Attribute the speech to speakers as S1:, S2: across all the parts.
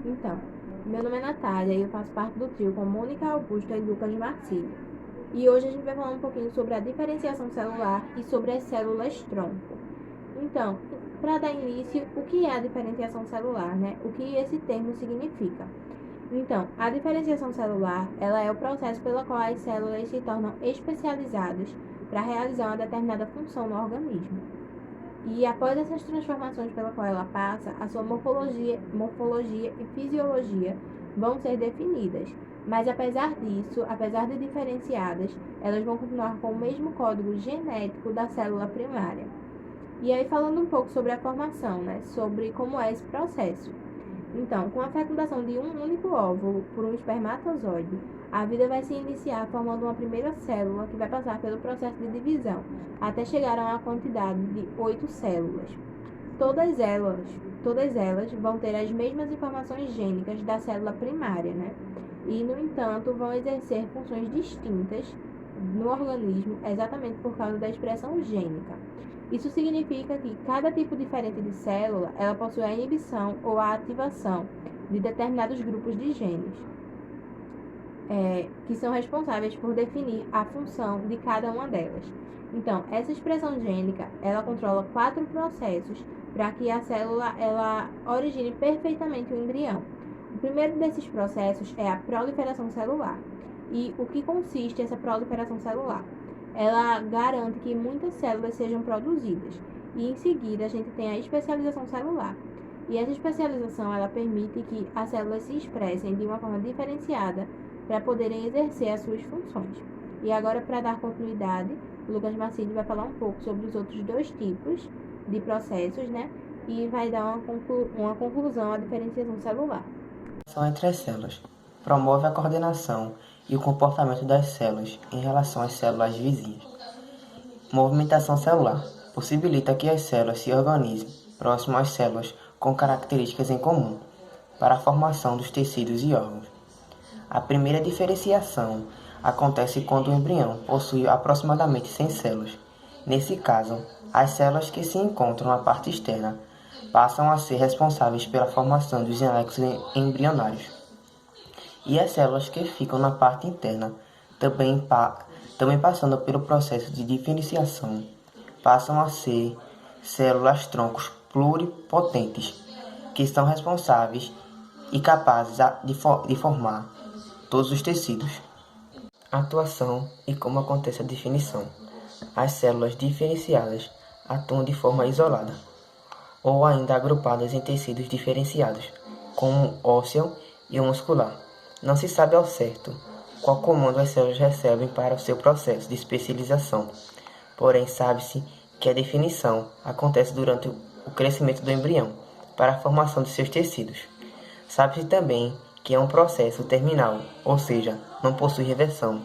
S1: Então, meu nome é Natália e eu faço parte do trio com Mônica Augusta e Lucas Marcílio. E hoje a gente vai falar um pouquinho sobre a diferenciação celular e sobre as células tronco. Então, para dar início, o que é a diferenciação celular, né? O que esse termo significa? Então, a diferenciação celular, ela é o processo pelo qual as células se tornam especializadas para realizar uma determinada função no organismo. E após essas transformações pela qual ela passa, a sua morfologia e fisiologia vão ser definidas. Mas apesar disso, apesar de diferenciadas, elas vão continuar com o mesmo código genético da célula primária. E aí falando um pouco sobre a formação, né, sobre como é esse processo. Então, com a fecundação de um único óvulo por um espermatozoide, a vida vai se iniciar formando uma primeira célula que vai passar pelo processo de divisão, até chegar a uma quantidade de 8 células. Todas elas vão ter as mesmas informações gênicas da célula primária, né? E, no entanto, vão exercer funções distintas no organismo exatamente por causa da expressão gênica. Isso significa que cada tipo diferente de célula, ela possui a inibição ou a ativação de determinados grupos de genes, que são responsáveis por definir a função de cada uma delas. Então, essa expressão gênica, ela controla 4 processos para que a célula ela origine perfeitamente o embrião. O primeiro desses processos é a proliferação celular. E o que consiste essa proliferação celular? Ela garante que muitas células sejam produzidas. E em seguida a gente tem a especialização celular. E essa especialização ela permite que as células se expressem de uma forma diferenciada para poderem exercer as suas funções. E agora, para dar continuidade, o Lucas Marcílio vai falar um pouco sobre os outros dois tipos de processos, né? E vai dar uma conclusão à diferenciação celular.
S2: Entre as células. Promove a coordenação e o comportamento das células em relação às células vizinhas. Movimentação celular. Possibilita que as células se organizem próximo às células com características em comum para a formação dos tecidos e órgãos. A primeira diferenciação acontece quando o embrião possui aproximadamente 100 células. Nesse caso, as células que se encontram na parte externa passam a ser responsáveis pela formação dos anexos embrionários. E as células que ficam na parte interna, também passando pelo processo de diferenciação, passam a ser células troncos pluripotentes, que são responsáveis e capazes de formar todos os tecidos. Atuação e como acontece a definição. As células diferenciadas atuam de forma isolada, ou ainda agrupadas em tecidos diferenciados, como o ósseo e o muscular. Não se sabe ao certo qual comando as células recebem para o seu processo de especialização, porém sabe-se que a definição acontece durante o crescimento do embrião para a formação de seus tecidos. Sabe-se também que é um processo terminal, ou seja, não possui reversão.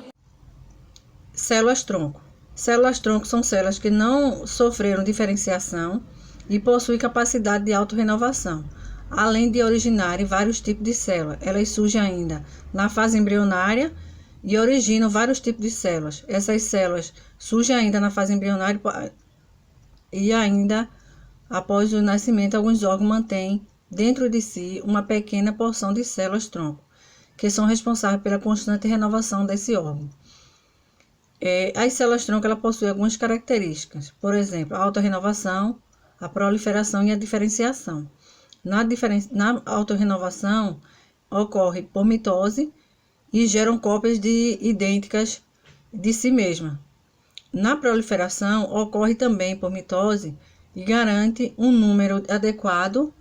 S3: Células-tronco. Células-tronco são células que não sofreram diferenciação e possuem capacidade de autorrenovação. Além de originarem vários tipos de células, elas surgem ainda na fase embrionária e originam vários tipos de células. Essas células surgem ainda na fase embrionária e ainda após o nascimento, alguns órgãos mantêm dentro de si uma pequena porção de células-tronco, que são responsáveis pela constante renovação desse órgão. As células-tronco possuem algumas características, por exemplo, a autorrenovação, a proliferação e a diferenciação. Na autorrenovação, ocorre por mitose e geram cópias idênticas de si mesma. Na proliferação, ocorre também por mitose e garante um número adequado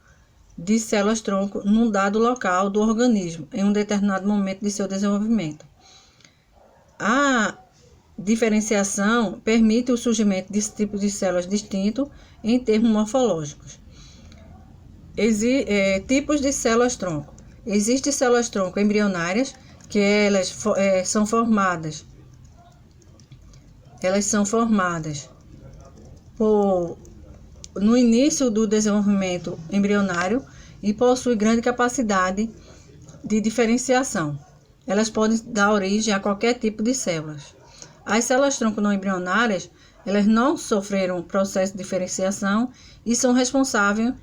S3: de células-tronco num dado local do organismo, em um determinado momento de seu desenvolvimento. A diferenciação permite o surgimento desse tipo de células distinto em termos morfológicos. Tipos de células-tronco. Existem células-tronco embrionárias, que elas são formadas no início do desenvolvimento embrionário e possuem grande capacidade de diferenciação. Elas podem dar origem a qualquer tipo de células. As células-tronco não embrionárias, elas não sofreram processo de diferenciação e são responsáveis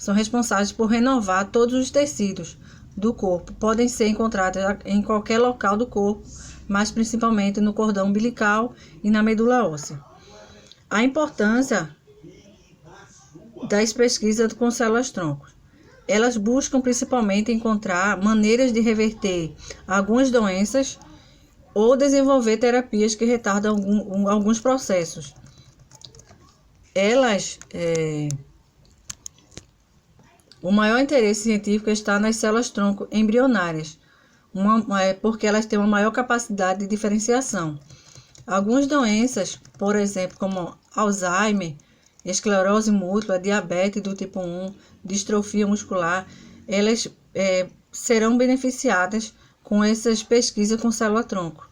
S3: são responsáveis por renovar todos os tecidos do corpo. Podem ser encontradas em qualquer local do corpo, mas principalmente no cordão umbilical e na medula óssea. A importância das pesquisas com células-tronco. Elas buscam principalmente encontrar maneiras de reverter algumas doenças ou desenvolver terapias que retardam alguns processos. O maior interesse científico está nas células-tronco embrionárias, porque elas têm uma maior capacidade de diferenciação. Algumas doenças, por exemplo, como Alzheimer, esclerose múltipla, diabetes do tipo 1, distrofia muscular, elas serão beneficiadas com essas pesquisas com célula-tronco.